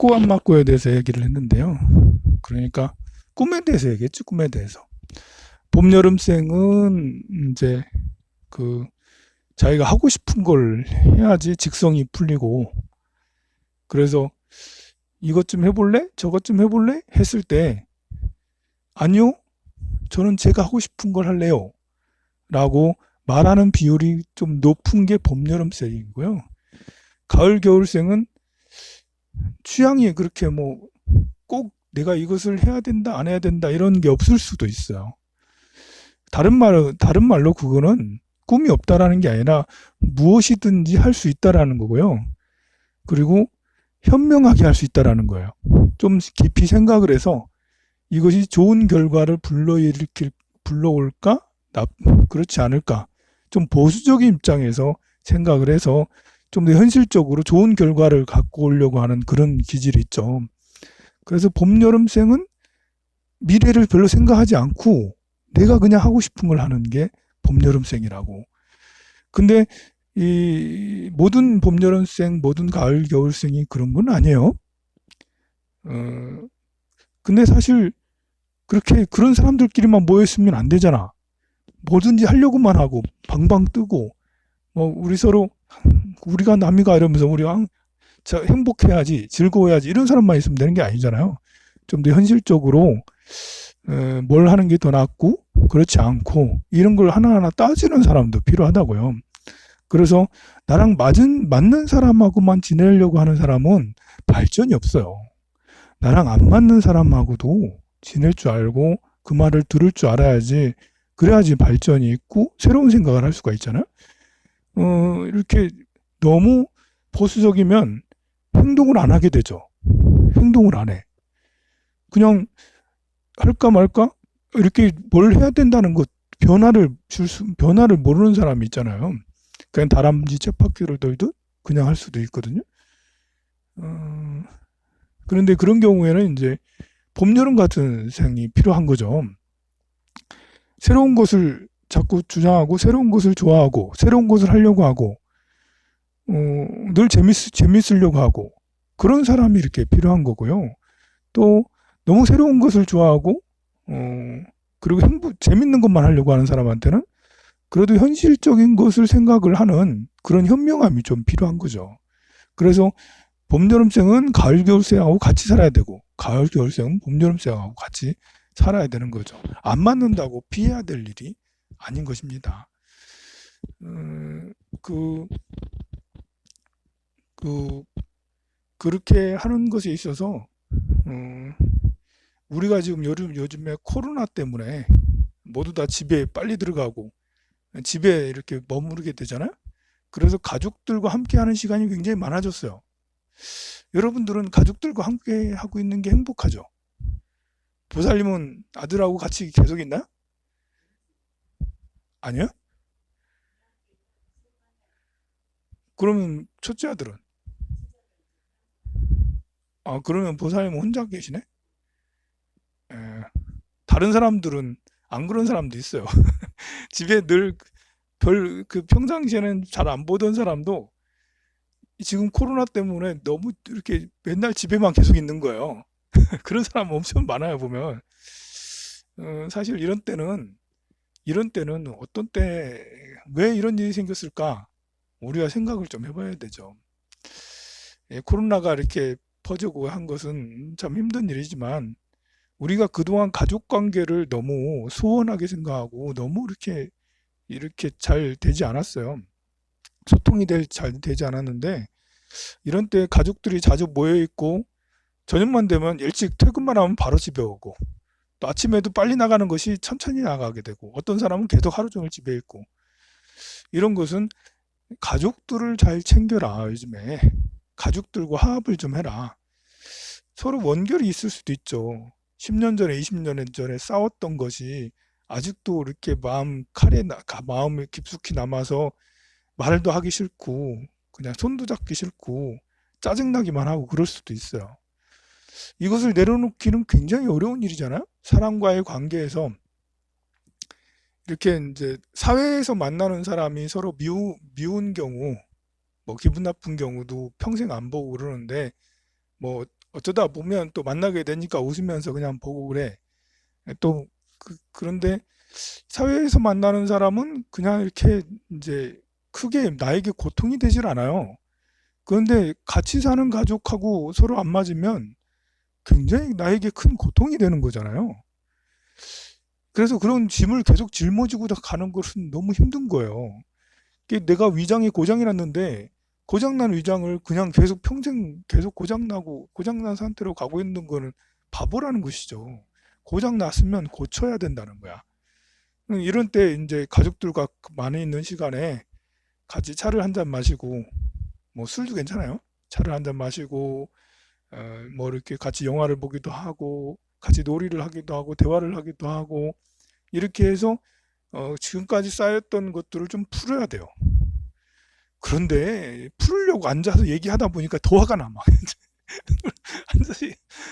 맞고 안 맞고에 대해서 얘기를 했는데요. 그러니까 꿈에 대해서 얘기했지, 꿈에 대해서. 봄, 여름생은 이제 그 자기가 하고 싶은 걸 해야지 직성이 풀리고, 그래서 이것 좀 해볼래? 저것 좀 해볼래? 했을 때, 아니요, 저는 제가 하고 싶은 걸 할래요. 라고 말하는 비율이 좀 높은 게 봄, 여름생이고요. 가을, 겨울생은 취향이 그렇게 뭐 꼭 내가 이것을 해야 된다, 안 해야 된다, 이런 게 없을 수도 있어요. 다른 말로 그거는 꿈이 없다라는 게 아니라 무엇이든지 할 수 있다라는 거고요. 그리고 현명하게 할 수 있다라는 거예요. 좀 깊이 생각을 해서 이것이 좋은 결과를 불러올까? 그렇지 않을까? 좀 보수적인 입장에서 생각을 해서 좀 더 현실적으로 좋은 결과를 갖고 오려고 하는 그런 기질이 있죠. 그래서 봄, 여름생은 미래를 별로 생각하지 않고 내가 그냥 하고 싶은 걸 하는 게 봄, 여름생이라고. 근데 이 모든 봄, 여름생, 모든 가을, 겨울생이 그런 건 아니에요. 어, 근데 사실 그렇게 그런 사람들끼리만 모였으면 안 되잖아. 뭐든지 하려고만 하고 방방 뜨고 뭐 우리 서로 우리가 남이가 이러면서 우리가 행복해야지, 즐거워야지 이런 사람만 있으면 되는 게 아니잖아요. 좀 더 현실적으로 뭘 하는 게 더 낫고 그렇지 않고 이런 걸 하나하나 따지는 사람도 필요하다고요. 그래서 나랑 맞는 사람하고만 지내려고 하는 사람은 발전이 없어요. 나랑 안 맞는 사람하고도 지낼 줄 알고 그 말을 들을 줄 알아야지, 그래야지 발전이 있고 새로운 생각을 할 수가 있잖아요. 이렇게 너무 보수적이면 행동을 안 하게 되죠. 행동을 안 해. 그냥 할까 말까? 이렇게 뭘 해야 된다는 것, 변화를 모르는 사람이 있잖아요. 그냥 다람쥐 쳇바퀴를 돌듯 그냥 할 수도 있거든요. 어, 그런데 그런 경우에는 이제 봄, 여름 같은 생이 필요한 거죠. 새로운 것을 자꾸 주장하고, 새로운 것을 좋아하고, 새로운 것을 하려고 하고, 어, 늘 재밌으려고 하고, 그런 사람이 이렇게 필요한 거고요. 또, 너무 새로운 것을 좋아하고, 그리고 재밌는 것만 하려고 하는 사람한테는 그래도 현실적인 것을 생각을 하는 그런 현명함이 좀 필요한 거죠. 그래서 봄, 여름생은 가을, 겨울생하고 같이 살아야 되고, 가을, 겨울생은 봄, 여름생하고 같이 살아야 되는 거죠. 안 맞는다고 피해야 될 일이 아닌 것입니다. 그, 그, 그렇게 하는 것에 있어서, 우리가 지금 요즘에 코로나 때문에 모두 다 집에 빨리 들어가고, 집에 이렇게 머무르게 되잖아요. 그래서 가족들과 함께 하는 시간이 굉장히 많아졌어요. 여러분들은 가족들과 함께 하고 있는 게 행복하죠? 보살님은 아들하고 같이 계속 있나요? 아니요? 그러면 첫째 아들은? 아, 그러면 보살님은 혼자 계시네? 에, 다른 사람들은 안 그런 사람도 있어요. 집에 늘 평상시에는 잘 안 보던 사람도 지금 코로나 때문에 너무 이렇게 맨날 집에만 계속 있는 거예요. 그런 사람 엄청 많아요, 보면. 사실 이런 때는 어떤 때, 왜 이런 일이 생겼을까? 우리가 생각을 좀 해봐야 되죠. 예, 코로나가 이렇게 퍼지고 한 것은 참 힘든 일이지만, 우리가 그동안 가족 관계를 너무 소원하게 생각하고, 너무 이렇게 잘 되지 않았어요. 소통이 잘 되지 않았는데, 이런 때 가족들이 자주 모여 있고, 저녁만 되면 일찍 퇴근만 하면 바로 집에 오고, 또 아침에도 빨리 나가는 것이 천천히 나가게 되고, 어떤 사람은 계속 하루 종일 집에 있고, 이런 것은 가족들을 잘 챙겨라, 요즘에. 가족들과 화합을 좀 해라. 서로 원결이 있을 수도 있죠. 10년 전에, 20년 전에 싸웠던 것이 아직도 이렇게 마음에 깊숙이 남아서 말도 하기 싫고, 그냥 손도 잡기 싫고, 짜증나기만 하고 그럴 수도 있어요. 이것을 내려놓기는 굉장히 어려운 일이잖아요. 사람과의 관계에서 이렇게 이제 사회에서 만나는 사람이 서로 미운 경우, 뭐 기분 나쁜 경우도 평생 안 보고 그러는데, 뭐 어쩌다 보면 또 만나게 되니까 웃으면서 그냥 보고 그래. 또 그런데 사회에서 만나는 사람은 그냥 이렇게 이제 크게 나에게 고통이 되질 않아요. 그런데 같이 사는 가족하고 서로 안 맞으면 굉장히 나에게 큰 고통이 되는 거잖아요. 그래서 그런 짐을 계속 짊어지고 가는 것은 너무 힘든 거예요. 내가 위장이 고장이 났는데 고장난 위장을 그냥 계속 평생 계속 고장나고 고장난 상태로 가고 있는 거는 바보라는 것이죠. 고장 났으면 고쳐야 된다는 거야. 이런 때 이제 가족들과 많이 있는 시간에 같이 차를 한 잔 마시고, 뭐 술도 괜찮아요. 차를 한 잔 마시고 뭐 이렇게 같이 영화를 보기도 하고 같이 놀이를 하기도 하고 대화를 하기도 하고 이렇게 해서 지금까지 쌓였던 것들을 좀 풀어야 돼요. 그런데 풀으려고 앉아서 얘기하다 보니까 더 화가 나. 막 앉아서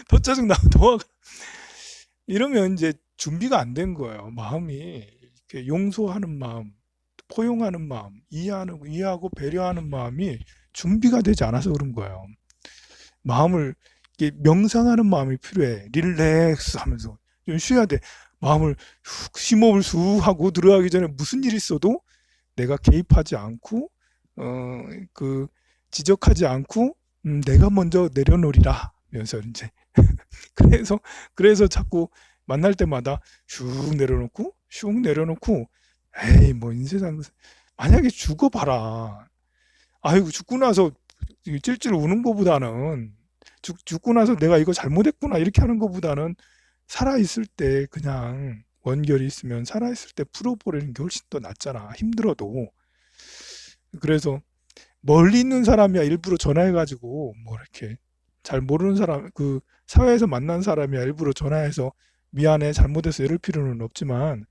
더 짜증나고 더 화가. 이러면 이제 준비가 안 된 거예요. 마음이 이렇게 용서하는 마음, 포용하는 마음, 이해하고 배려하는 마음이 준비가 되지 않아서 그런 거예요. 마음을 이렇게 명상하는 마음이 필요해. 릴렉스 하면서 좀 쉬어야 돼. 마음을 심호흡을 쑥 하고 들어가기 전에 무슨 일이 있어도 내가 개입하지 않고 그 지적하지 않고 내가 먼저 내려놓으리라 면서 이제 그래서 자꾸 만날 때마다 슉 내려놓고 슉 내려놓고 에이 뭐 인세상 만약에 죽어봐라. 아이고 죽고 나서 찔찔 우는 것보다는 죽고 나서 내가 이거 잘못했구나 이렇게 하는 것보다는 살아있을 때 그냥 원결이 있으면 살아있을 때 풀어버리는 게 훨씬 더 낫잖아. 힘들어도. 그래서 멀리 있는 사람이야 일부러 전화해가지고 뭐 이렇게 잘 모르는 사람 그 사회에서 만난 사람이야 일부러 전화해서 미안해 잘못해서 이럴 필요는 없지만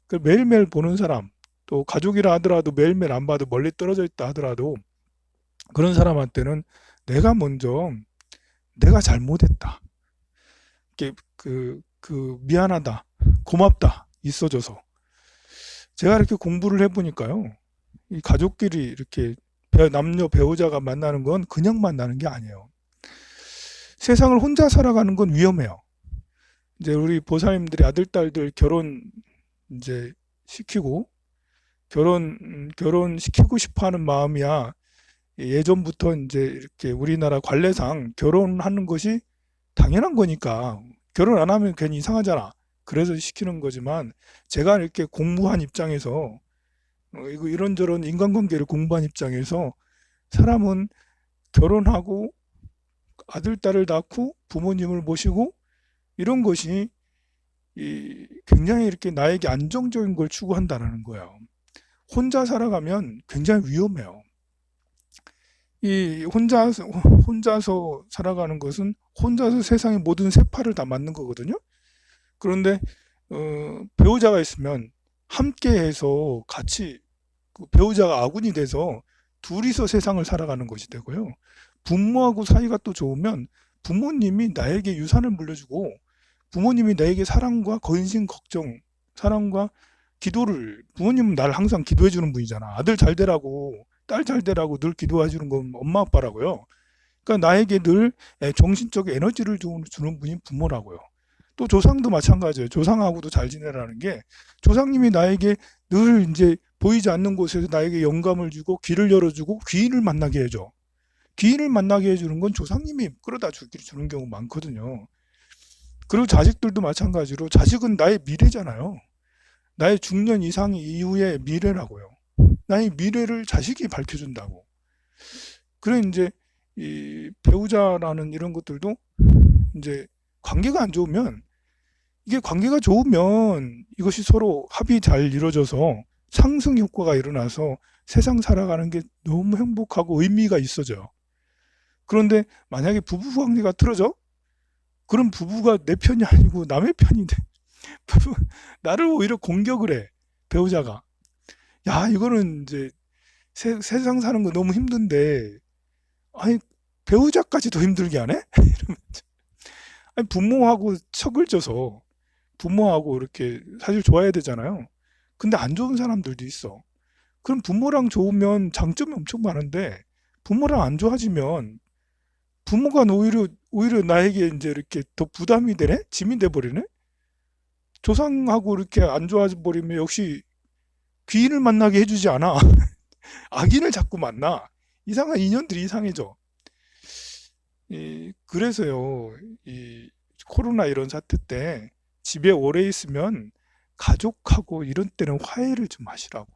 그 매일매일 보는 사람 또 가족이라 하더라도 매일매일 안 봐도 멀리 떨어져 있다 하더라도 그런 사람한테는 내가 먼저 내가 잘못했다. 미안하다. 고맙다. 있어줘서. 제가 이렇게 공부를 해보니까요. 이 가족끼리 이렇게 남녀 배우자가 만나는 건 그냥 만나는 게 아니에요. 세상을 혼자 살아가는 건 위험해요. 이제 우리 보살님들이 아들, 딸들 결혼 이제 시키고 결혼시키고 싶어 하는 마음이야. 예전부터 이제 이렇게 우리나라 관례상 결혼하는 것이 당연한 거니까 결혼 안 하면 괜히 이상하잖아. 그래서 시키는 거지만 제가 이렇게 공부한 입장에서 이거 이런저런 인간관계를 공부한 입장에서 사람은 결혼하고 아들, 딸을 낳고 부모님을 모시고 이런 것이 굉장히 이렇게 나에게 안정적인 걸 추구한다는 거예요. 혼자 살아가면 굉장히 위험해요. 이 혼자서 살아가는 것은 혼자서 세상의 모든 세파를 다 맞는 거거든요. 그런데 배우자가 있으면 함께해서 같이 배우자가 아군이 돼서 둘이서 세상을 살아가는 것이 되고요. 부모하고 사이가 또 좋으면 부모님이 나에게 유산을 물려주고 부모님이 나에게 사랑과 건신 걱정, 사랑과 기도를 부모님은 날 항상 기도해 주는 분이잖아. 아들 잘 되라고 딸 잘 되라고 늘 기도해 주는 건 엄마 아빠라고요. 그러니까 나에게 늘 정신적 에너지를 주는 분이 부모라고요. 또 조상도 마찬가지예요. 조상하고도 잘 지내라는 게 조상님이 나에게 늘 이제 보이지 않는 곳에서 나에게 영감을 주고 길을 열어주고 귀인을 만나게 해줘. 귀인을 만나게 해주는 건 조상님이 끌어다 주는 경우 많거든요. 그리고 자식들도 마찬가지로 자식은 나의 미래잖아요. 나의 중년 이상 이후의 미래라고요. 나의 미래를 자식이 밝혀준다고. 그래 이제 이 배우자라는 이런 것들도 이제 관계가 안 좋으면 이게 관계가 좋으면 이것이 서로 합이 잘 이루어져서 상승 효과가 일어나서 세상 살아가는 게 너무 행복하고 의미가 있어져요. 그런데 만약에 부부 관계가 틀어져? 그럼 부부가 내 편이 아니고 남의 편이 돼. 나를 오히려 공격을 해. 배우자가. 야, 이거는 이제 세상 사는 거 너무 힘든데, 아니, 배우자까지 더 힘들게 하네? 이러면서. 아니, 부모하고 척을 져서, 부모하고 이렇게 사실 좋아야 되잖아요. 근데 안 좋은 사람들도 있어. 그럼 부모랑 좋으면 장점이 엄청 많은데, 부모랑 안 좋아지면 부모가 오히려 나에게 이제 이렇게 더 부담이 되네? 짐이 돼 버리네? 조상하고 이렇게 안 좋아 버리면 역시 귀인을 만나게 해주지 않아. 악인을 자꾸 만나. 이상한 인연들이 이상해져. 그래서요, 이 코로나 이런 사태 때 집에 오래 있으면 가족하고 이런 때는 화해를 좀 하시라고.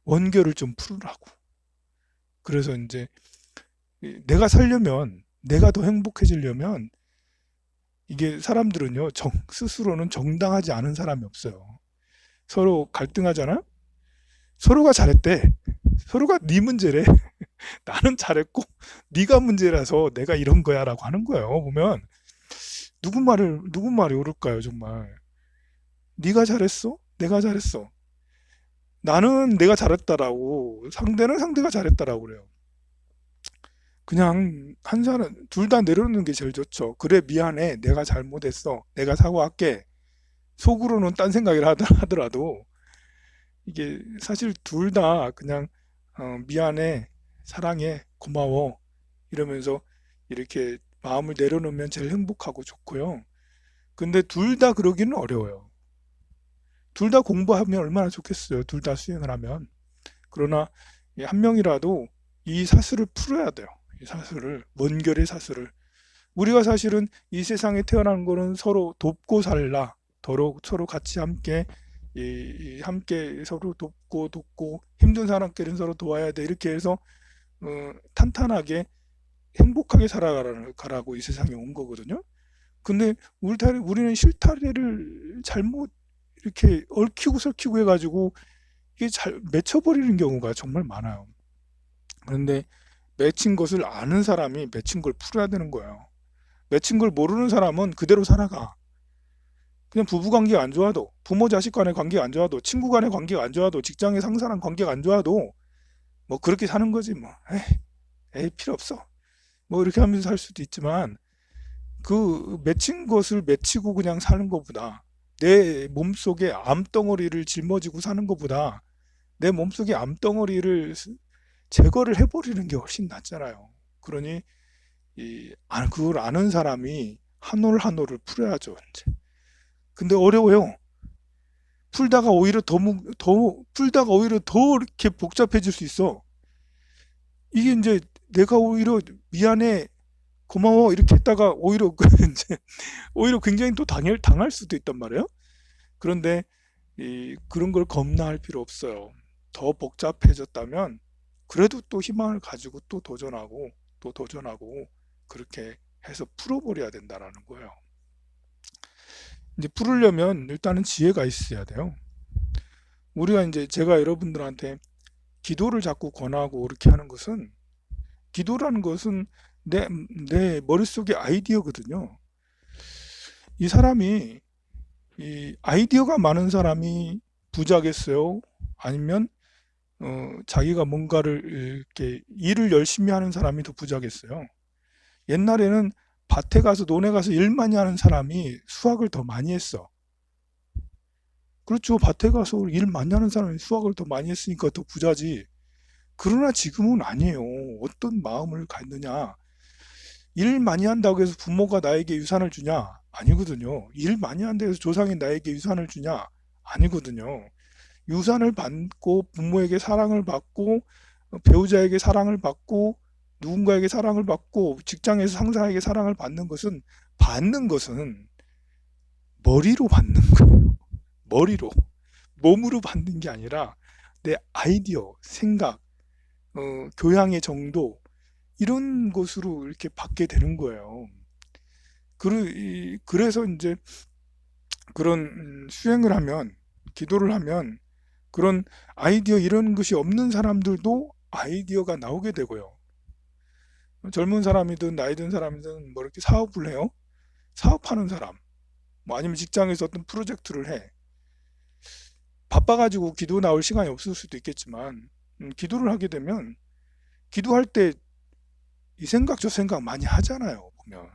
원결을 좀 풀으라고. 그래서 이제 내가 살려면, 내가 더 행복해지려면 이게 사람들은요, 스스로는 정당하지 않은 사람이 없어요. 서로 갈등하잖아? 서로가 잘했대. 서로가 네 문제래. 나는 잘했고 네가 문제라서 내가 이런 거야라고 하는 거예요. 보면 누구 말이 옳을까요, 정말? 네가 잘했어? 내가 잘했어. 나는 내가 잘했다라고, 상대는 상대가 잘했다라고 그래요. 그냥 한 사람 둘 다 내려놓는 게 제일 좋죠. 그래, 미안해, 내가 잘못했어, 내가 사과할게. 속으로는 딴 생각을 하더라도 이게 사실 둘 다 그냥 미안해, 사랑해, 고마워 이러면서 이렇게 마음을 내려놓으면 제일 행복하고 좋고요. 근데 둘 다 그러기는 어려워요. 둘 다 공부하면 얼마나 좋겠어요. 둘 다 수행을 하면. 그러나 한 명이라도 이 사슬을 풀어야 돼요. 이 사슬을, 원결의 사슬을. 우리가 사실은 이 세상에 태어난 거는 서로 돕고 살라. 서로 같이 함께 함께 서로 돕고 힘든 사람끼리는 서로 도와야 돼. 이렇게 해서 탄탄하게 행복하게 살아가라고 이 세상에 온 거거든요. 근데 우리는 실타래를 잘못 이렇게 얽히고 설키고 해가지고 이게 잘 맺혀버리는 경우가 정말 많아요. 그런데 맺힌 것을 아는 사람이 맺힌 걸 풀어야 되는 거예요. 맺힌 걸 모르는 사람은 그대로 살아가. 그냥 부부 관계가 안 좋아도, 부모 자식 간의 관계가 안 좋아도, 친구 간의 관계가 안 좋아도, 직장의 상사랑 관계가 안 좋아도 뭐 그렇게 사는 거지 뭐. 에이 필요 없어. 뭐 이렇게 하면서 살 수도 있지만 그 맺힌 것을 맺히고 그냥 사는 것보다, 내 몸속에 암덩어리를 짊어지고 사는 것보다 내 몸속에 암덩어리를 제거를 해버리는 게 훨씬 낫잖아요. 그러니 그걸 아는 사람이 한 올 한 올을 풀어야죠. 이제. 근데 어려워요. 풀다가 오히려 더 이렇게 복잡해질 수 있어. 이게 이제 내가 오히려 미안해, 고마워 이렇게 했다가 오히려 이제 오히려 굉장히 또 당할 수도 있단 말이에요. 그런데 그런 걸 겁나할 필요 없어요. 더 복잡해졌다면 그래도 또 희망을 가지고 또 도전하고 그렇게 해서 풀어버려야 된다라는 거예요. 이제 풀으려면 일단은 지혜가 있어야 돼요. 우리가 이제 제가 여러분들한테 기도를 자꾸 권하고 이렇게 하는 것은, 기도라는 것은 내 머릿속의 아이디어거든요. 이 사람이 아이디어가 많은 사람이 부자겠어요? 아니면 자기가 뭔가를 이렇게 일을 열심히 하는 사람이 더 부자겠어요? 옛날에는 밭에 가서 논에 가서 일 많이 하는 사람이 수확을 더 많이 했어. 그렇죠. 밭에 가서 일 많이 하는 사람이 수확을 더 많이 했으니까 더 부자지. 그러나 지금은 아니에요. 어떤 마음을 갖느냐. 일 많이 한다고 해서 부모가 나에게 유산을 주냐? 아니거든요. 일 많이 한다고 해서 조상이 나에게 유산을 주냐? 아니거든요. 유산을 받고 부모에게 사랑을 받고 배우자에게 사랑을 받고 누군가에게 사랑을 받고 직장에서 상사에게 사랑을 받는 것은 머리로 받는 거예요. 머리로. 몸으로 받는 게 아니라 내 아이디어, 생각, 교양의 정도 이런 것으로 이렇게 받게 되는 거예요. 그래서 이제 그런 수행을 하면, 기도를 하면 그런 아이디어 이런 것이 없는 사람들도 아이디어가 나오게 되고요. 젊은 사람이든 나이 든 사람이든 뭐 이렇게 사업을 해요. 사업하는 사람, 뭐 아니면 직장에서 어떤 프로젝트를 해. 바빠가지고 기도 나올 시간이 없을 수도 있겠지만 기도를 하게 되면 기도할 때 이 생각 저 생각 많이 하잖아요, 보면.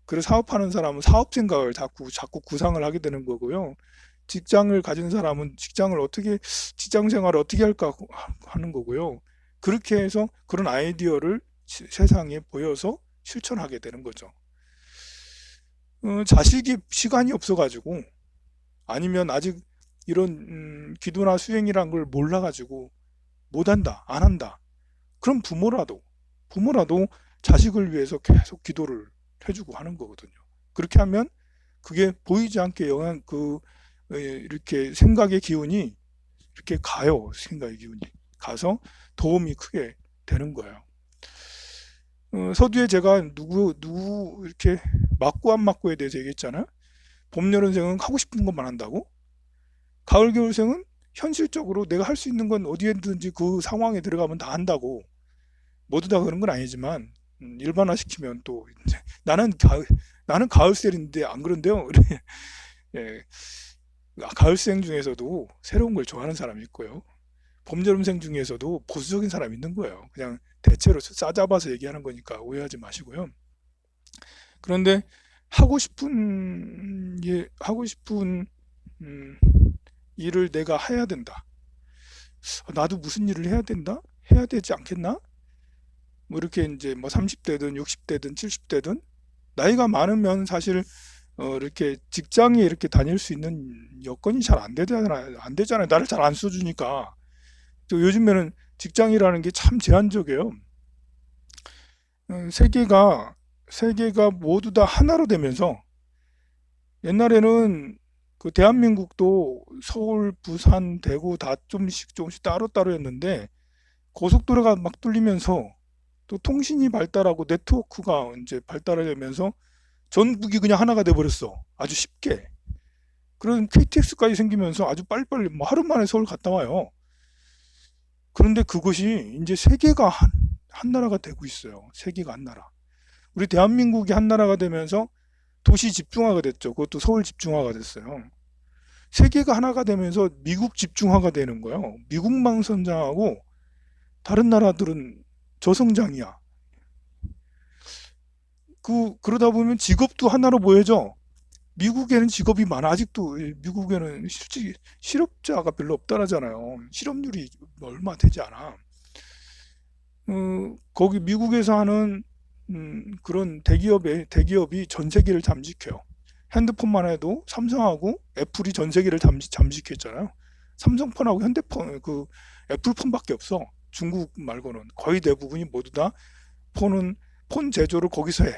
그래서 사업하는 사람은 사업 생각을 자꾸 구상을 하게 되는 거고요. 직장을 가진 사람은 직장 생활을 어떻게 할까 하는 거고요. 그렇게 해서 그런 아이디어를 세상에 보여서 실천하게 되는 거죠. 자식이 시간이 없어가지고 아니면 아직 이런 기도나 수행이란 걸 몰라가지고 못한다, 안 한다. 그럼 부모라도 자식을 위해서 계속 기도를 해주고 하는 거거든요. 그렇게 하면 그게 보이지 않게 이렇게 생각의 기운이 이렇게 가요. 생각의 기운이 가서 도움이 크게 되는 거예요. 서두에 제가 누구 이렇게 맞고 안 맞고에 대해서 얘기했잖아요. 봄, 여름생은 하고 싶은 것만 한다고. 가을, 겨울생은 현실적으로 내가 할 수 있는 건 어디에든지 그 상황에 들어가면 다 한다고. 모두 다 그런 건 아니지만 일반화시키면 또 이제 나는 가을생인데 안 그런데요. 예, 가을생 중에서도 새로운 걸 좋아하는 사람이 있고요. 봄, 여름생 중에서도 보수적인 사람이 있는 거예요. 그냥 대체로 싸잡아서 얘기하는 거니까 오해하지 마시고요. 그런데 하고 싶은 음, 일을 내가 해야 된다. 나도 무슨 일을 해야 된다? 해야 되지 않겠나? 뭐 이렇게 이제 뭐 30대든 60대든 70대든 나이가 많으면 사실 이렇게 직장에 이렇게 다닐 수 있는 여건이 잘 안 되잖아요. 안 되잖아요. 나를 잘 안 써주니까. 또 요즘에는 직장이라는 게 참 제한적이에요. 세계가 모두 다 하나로 되면서 옛날에는 그 대한민국도 서울, 부산, 대구 다 조금씩 따로따로였는데 고속도로가 막 뚫리면서 또 통신이 발달하고 네트워크가 이제 발달하면서 전국이 그냥 하나가 돼버렸어. 아주 쉽게. 그런 KTX까지 생기면서 아주 빨리빨리 뭐 하루 만에 서울 갔다 와요. 그런데 그것이 이제 세계가 한 나라가 되고 있어요. 세계가 한 나라. 우리 대한민국이 한 나라가 되면서 도시 집중화가 됐죠. 그것도 서울 집중화가 됐어요. 세계가 하나가 되면서 미국 집중화가 되는 거예요. 미국만 성장하고 다른 나라들은 저성장이야. 그러다 보면 직업도 하나로 보여져. 미국에는 직업이 많아. 아직도 미국에는 실질이 실업자가 별로 없다라잖아요. 실업률이 얼마 되지 않아. 거기 미국에서 하는 그런 대기업이 전 세계를 잠식해요. 핸드폰만 해도 삼성하고 애플이 전 세계를 잠식했잖아요. 삼성폰하고 현대폰, 애플폰밖에 없어. 중국 말고는 거의 대부분이 모두 다 폰 제조를 거기서 해.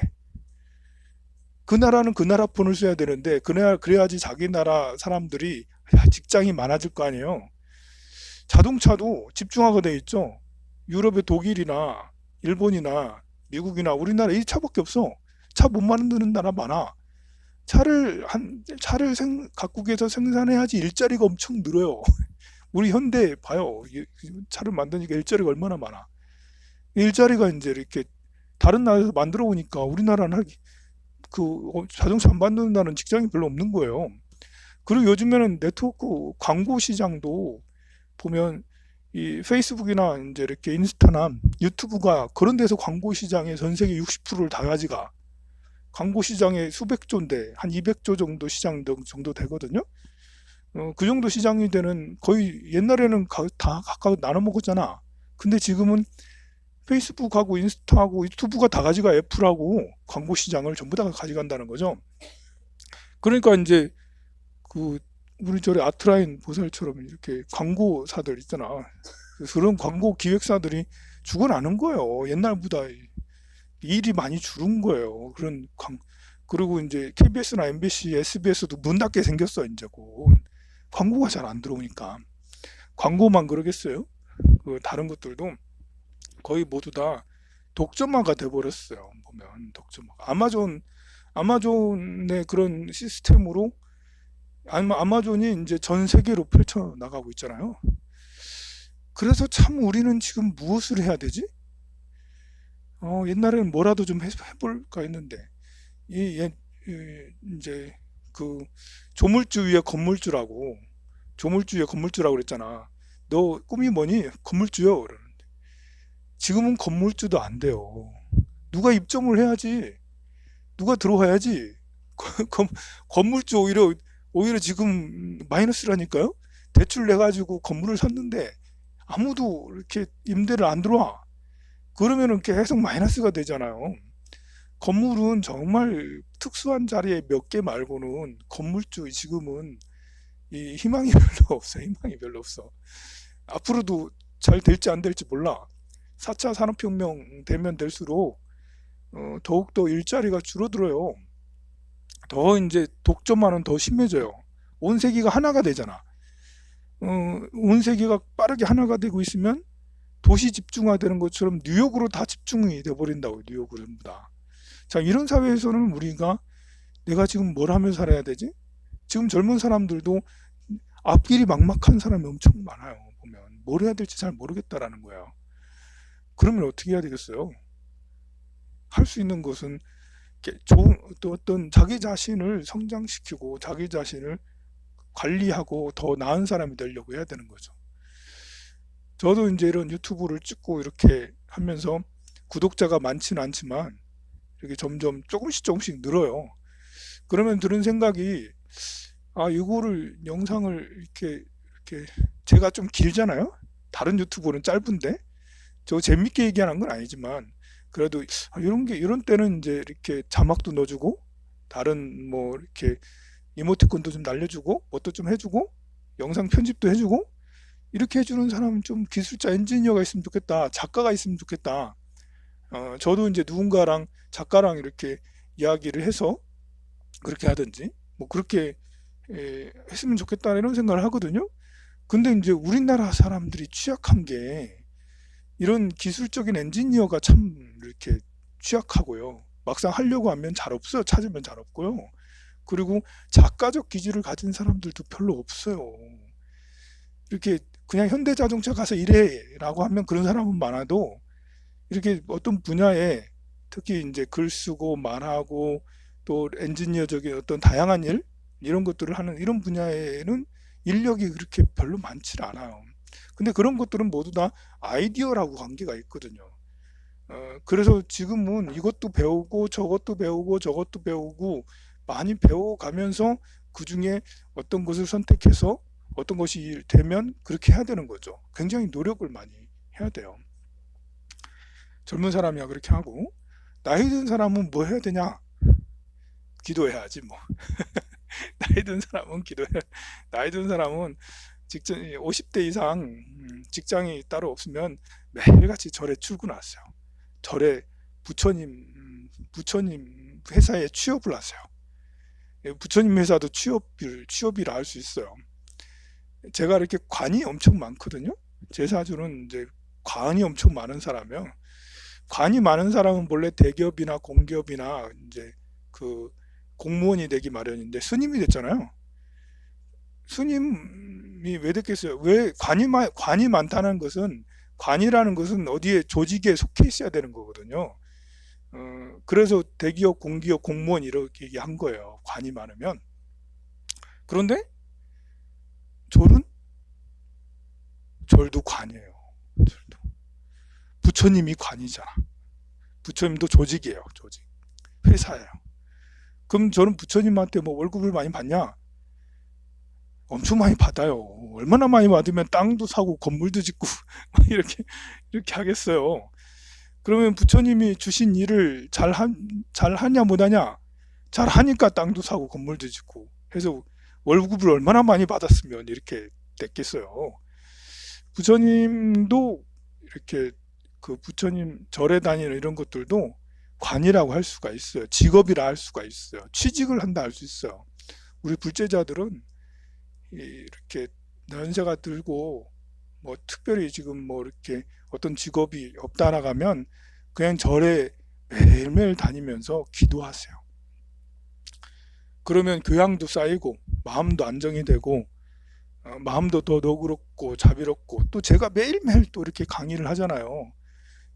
그 나라는 그 나라 폰을 써야 되는데 그래야지 자기 나라 사람들이 직장이 많아질 거 아니에요. 자동차도 집중화가 돼 있죠. 유럽의 독일이나 일본이나 미국이나 우리나라 이 차밖에 없어. 차 못 만드는 나라 많아. 차를 각국에서 생산해야지 일자리가 엄청 늘어요. 우리 현대 봐요. 차를 만드니까 일자리가 얼마나 많아. 일자리가 이제 이렇게 다른 나라에서 만들어 오니까 우리나라는 자동차 안 만든다는 직장이 별로 없는 거예요. 그리고 요즘에는 네트워크 광고 시장도 보면 이 페이스북이나 이제 이렇게 인스타나 유튜브가 그런 데서 광고 시장의 전 세계 60%를 다 가져가. 광고 시장의 수백 조인데 한 200조 정도 시장 정도 되거든요. 그 정도 시장이 되는 거의 옛날에는 다 각각 나눠 먹었잖아. 근데 지금은 페이스북하고 인스타하고 유튜브가 다 가져가 애플하고 광고 시장을 전부 다 가져간다는 거죠. 그러니까 이제 그 우리 저리 아트라인 보살처럼 이렇게 광고사들 있잖아. 그런 광고 기획사들이 죽어나는 거예요. 옛날보다 일이 많이 줄은 거예요. 그리고 이제 KBS나 MBC, SBS도 문 닫게 생겼어, 이제 곧. 광고가 잘 안 들어오니까. 광고만 그러겠어요? 다른 것들도 거의 모두 다 독점화가 돼버렸어요. 보면 독점화. 아마존의 그런 시스템으로 아마존이 이제 전 세계로 펼쳐 나가고 있잖아요. 그래서 참 우리는 지금 무엇을 해야 되지? 옛날에는 뭐라도 좀 해볼까 했는데 이제 그 조물주 위에 건물주라고 그랬잖아. 너 꿈이 뭐니? 건물주요. 그러는데 지금은 건물주도 안 돼요. 누가 입점을 해야지. 누가 들어와야지. 건물주 오히려 지금 마이너스라니까요. 대출 내 가지고 건물을 샀는데 아무도 이렇게 임대를 안 들어와. 그러면은 계속 마이너스가 되잖아요. 건물은 정말 특수한 자리에 몇 개 말고는 건물주 지금은 이 희망이 별로 없어. 희망이 별로 없어. 앞으로도 잘 될지 안 될지 몰라. 4차 산업혁명 되면 될수록 더욱더 일자리가 줄어들어요. 더 이제 독점화는 더 심해져요. 온 세계가 하나가 되잖아. 온 세계가 빠르게 하나가 되고 있으면 도시 집중화되는 것처럼 뉴욕으로 다 집중이 돼버린다고. 뉴욕으로 전부 다. 자, 이런 사회에서는 우리가 내가 지금 뭘 하며 살아야 되지? 지금 젊은 사람들도 앞길이 막막한 사람이 엄청 많아요. 보면 뭘 해야 될지 잘 모르겠다라는 거예요. 그러면 어떻게 해야 되겠어요? 할 수 있는 것은 좋은 또 어떤 자기 자신을 성장시키고 자기 자신을 관리하고 더 나은 사람이 되려고 해야 되는 거죠. 저도 이제 이런 유튜브를 찍고 이렇게 하면서 구독자가 많지는 않지만 이렇게 점점 조금씩 늘어요. 그러면 드는 생각이, 아, 이거를 영상을 이렇게 제가 좀 길잖아요. 다른 유튜브는 짧은데 저 재밌게 얘기하는 건 아니지만 그래도 이런 때는 이제 이렇게 자막도 넣어주고 다른 뭐 이렇게 이모티콘도 좀 날려주고 뭣도 좀 해주고 영상 편집도 해주고 이렇게 해주는 사람은 좀 기술자 엔지니어가 있으면 좋겠다. 작가가 있으면 좋겠다. 저도 이제 누군가랑 작가랑 이렇게 이야기를 해서 그렇게 하든지 뭐 그렇게 했으면 좋겠다 이런 생각을 하거든요. 근데 이제 우리나라 사람들이 취약한 게 이런 기술적인 엔지니어가 참 이렇게 취약하고요. 막상 하려고 하면 잘 없어요. 찾으면 잘 없고요. 그리고 작가적 기질을 가진 사람들도 별로 없어요. 이렇게 그냥 현대자동차 가서 일해라고 하면 그런 사람은 많아도 이렇게 어떤 분야에 특히 이제 글 쓰고 말하고 또 엔지니어적인 어떤 다양한 일 이런 것들을 하는 이런 분야에는 인력이 그렇게 별로 많지 않아요. 근데 그런 것들은 모두 다 아이디어라고 관계가 있거든요. 그래서 지금은 이것도 배우고 저것도 배우고 저것도 배우고 많이 배워가면서 그 중에 어떤 것을 선택해서 어떤 것이 되면 그렇게 해야 되는 거죠. 굉장히 노력을 많이 해야 돼요. 젊은 사람이야 그렇게 하고 나이 든 사람은 뭐 해야 되냐? 기도해야지 뭐. 나이 든 사람은 기도해. 나이 든 사람은 직장 50대 이상 직장이 따로 없으면 매일같이 절에 출근하세요. 절에 부처님 회사에 취업을 하세요. 부처님 회사도 취업이라 할 수 있어요. 제가 이렇게 관이 엄청 많거든요. 제 사주는 이제 관이 엄청 많은 사람이요. 관이 많은 사람은 원래 대기업이나 공기업이나 이제 그 공무원이 되기 마련인데 스님이 됐잖아요. 스님이 왜 됐겠어요? 왜 관이 많다는 것은 관이라는 것은 어디에 조직에 속해 있어야 되는 거거든요. 그래서 대기업, 공기업, 공무원 이렇게 얘기한 거예요. 관이 많으면. 그런데 절도 관이에요. 절도. 부처님이 관이잖아. 부처님도 조직이에요. 조직. 회사예요. 그럼 저는 부처님한테 뭐 월급을 많이 받냐? 엄청 많이 받아요. 얼마나 많이 받으면 땅도 사고 건물도 짓고 이렇게 하겠어요. 그러면 부처님이 주신 일을 잘하냐 못하냐? 잘하니까 땅도 사고 건물도 짓고 해서 월급을 얼마나 많이 받았으면 이렇게 됐겠어요. 부처님도 이렇게 그 부처님 절에 다니는 이런 것들도 관이라고 할 수가 있어요. 직업이라 할 수가 있어요. 취직을 한다 할 수 있어요. 우리 불제자들은 이렇게 연세가 들고 뭐 특별히 지금 뭐 이렇게 어떤 직업이 없다 나가면 그냥 절에 매일매일 다니면서 기도하세요. 그러면 교양도 쌓이고 마음도 안정이 되고 마음도 더 너그럽고 자비롭고 또 제가 매일매일 또 이렇게 강의를 하잖아요.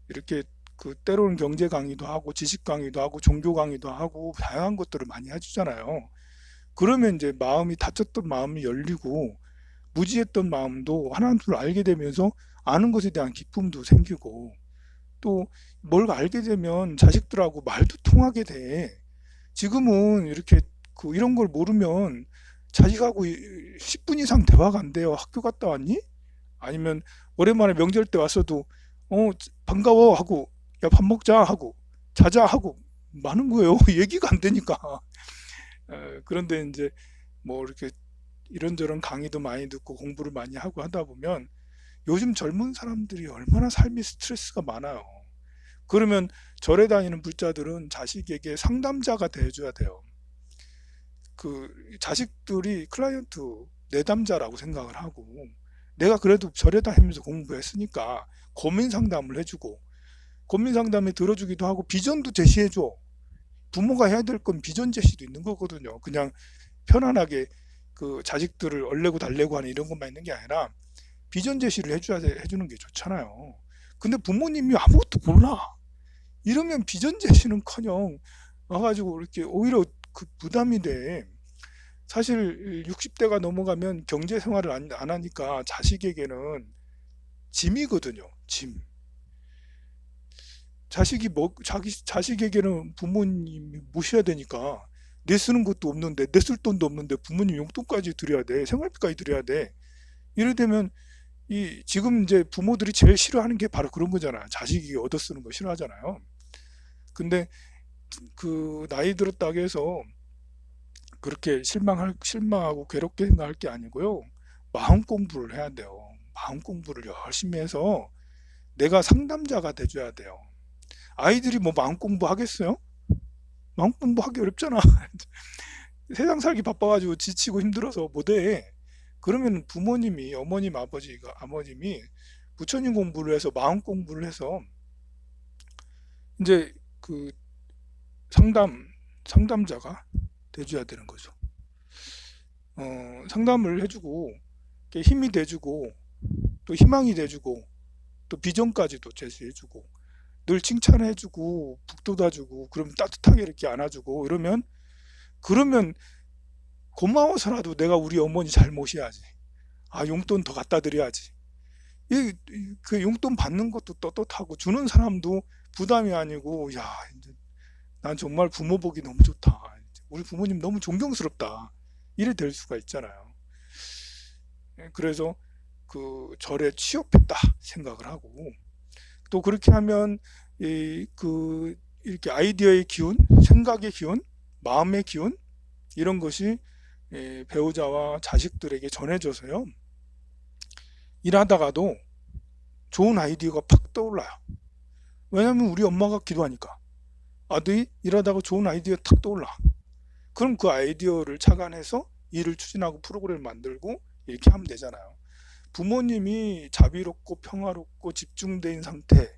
이렇게 그 때로는 경제 강의도 하고 지식 강의도 하고 종교 강의도 하고 다양한 것들을 많이 해주잖아요. 그러면 이제 마음이 닫혔던 마음이 열리고 무지했던 마음도 하나둘 알게 되면서 아는 것에 대한 기쁨도 생기고 또 뭘 알게 되면 자식들하고 말도 통하게 돼. 지금은 이렇게 이런 걸 모르면 자식하고 10분 이상 대화가 안 돼요. 학교 갔다 왔니? 아니면 오랜만에 명절 때 왔어도 반가워 하고 야 밥 먹자 하고 자자 하고 많은 거예요. 얘기가 안 되니까. 그런데 이제 뭐 이렇게 이런저런 강의도 많이 듣고 공부를 많이 하고 하다 보면 요즘 젊은 사람들이 얼마나 삶이 스트레스가 많아요. 그러면 절에 다니는 불자들은 자식에게 상담자가 돼줘야 돼요. 그 자식들이 클라이언트 내담자라고 생각을 하고, 내가 그래도 절에 다니면서 공부했으니까 고민 상담을 해주고, 고민 상담에 들어주기도 하고 비전도 제시해줘. 부모가 해야 될 건 비전 제시도 있는 거거든요. 그냥 편안하게 그 자식들을 얼레고 달래고 하는 이런 것만 있는 게 아니라 비전 제시를 해주는 게 좋잖아요. 근데 부모님이 아무것도 몰라. 이러면 비전 제시는커녕 와가지고 이렇게 오히려 그 부담이 돼. 사실 60대가 넘어가면 경제 생활을 안 하니까 자식에게는 짐이거든요. 짐. 자식에게는 부모님이 모셔야 되니까 내 쓰는 것도 없는데, 내 쓸 돈도 없는데 부모님 용돈까지 드려야 돼. 생활비까지 드려야 돼. 이래 되면 지금 이제 부모들이 제일 싫어하는 게 바로 그런 거잖아요. 자식이 얻어 쓰는 거 싫어하잖아요. 근데 그 나이 들었다고 해서 그렇게 실망하고 괴롭게 생각할 게 아니고요. 마음 공부를 해야 돼요. 마음 공부를 열심히 해서 내가 상담자가 돼줘야 돼요. 아이들이 뭐 마음 공부 하겠어요? 마음 공부하기 어렵잖아. 세상 살기 바빠가지고 지치고 힘들어서 못해. 그러면 부모님이, 어머님, 아버님이 부처님 공부를 해서 마음 공부를 해서 이제 그 상담자가 돼줘야 되는 거죠. 상담을 해주고 힘이 돼주고 또 희망이 돼주고 또 비전까지도 제시해주고 늘 칭찬해주고 북돋아주고 그럼 따뜻하게 이렇게 안아주고 그러면 고마워서라도 내가 우리 어머니 잘 모셔야지. 아, 용돈 더 갖다 드려야지. 그 용돈 받는 것도 떳떳하고 주는 사람도 부담이 아니고, 야, 이제 난 정말 부모 복이 너무 좋다. 우리 부모님 너무 존경스럽다. 이래 될 수가 있잖아요. 그래서 그 절에 취업했다 생각을 하고, 또 그렇게 하면 이렇게 아이디어의 기운, 생각의 기운, 마음의 기운 이런 것이 배우자와 자식들에게 전해져서요. 일하다가도 좋은 아이디어가 팍 떠올라요. 왜냐하면 우리 엄마가 기도하니까. 아들이 일하다가 좋은 아이디어 탁 떠올라. 그럼 그 아이디어를 착안해서 일을 추진하고 프로그램을 만들고 이렇게 하면 되잖아요. 부모님이 자비롭고 평화롭고 집중된 상태,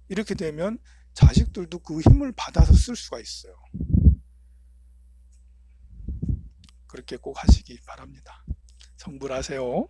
이렇게 되면 자식들도 그 힘을 받아서 쓸 수가 있어요. 그렇게 꼭 하시기 바랍니다. 성불하세요.